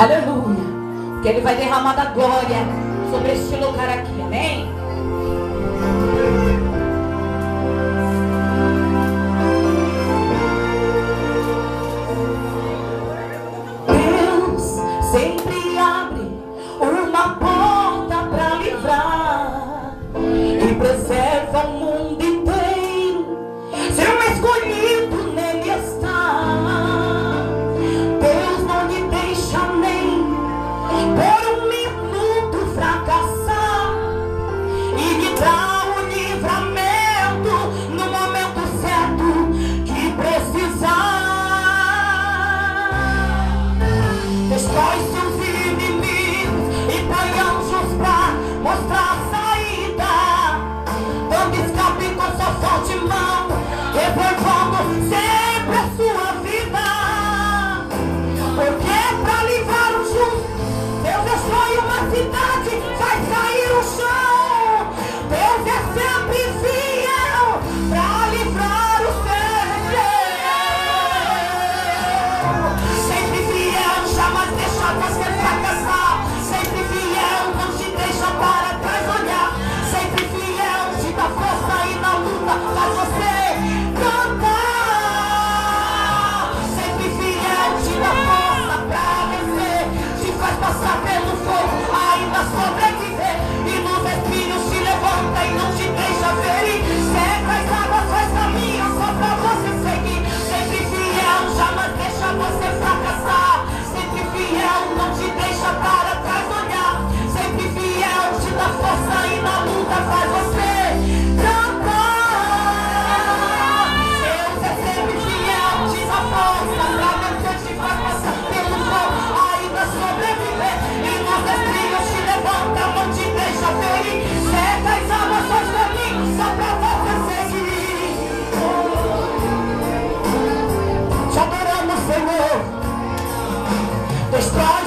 Aleluia. Que Ele vai derramar da glória sobre este lugar aqui. Amém? Deus sempre abre uma porta para livrar e preserva o mundo inteiro. Seu escolhido nele está. Deus não lhe deixa nem por um minuto fracassar e lhe dá o livramento no momento certo que precisar. Destrói seus inimigos e põe anjos pra mostrar a saída, dando escape com sua forte mão, reservando sempre a sua vida. Porque pra livrar o justo, Deus destrói uma cidade, faz cair o chão. Deus é sempre fiel pra livrar o seu. Sempre fiel, jamais deixa você fracassar. Sempre fiel, não te deixa para trás olhar. Sempre fiel, te dá força e na luta faz você cantar. Sempre fiel, te dá força pra vencer, te faz passar pelo fogo, ainda sobreviver. E nos espinhos te levanta e não te deixa ferir. Seca as águas, faz caminho só pra você seguir. Sempre fiel, jamais deixa você fracassar. Sempre fiel, não te deixa para trás olhar. Sempre fiel, te dá força e na luta faz você cantar. Deus é sempre fiel, te dá força pra vencer, te faz passar pelo fogo, ainda sobreviver. E nos espinhos te levanta, não te deixa ferir. Seca as águas, faz caminho só pra você seguir. Te adoramos, Senhor. Destrói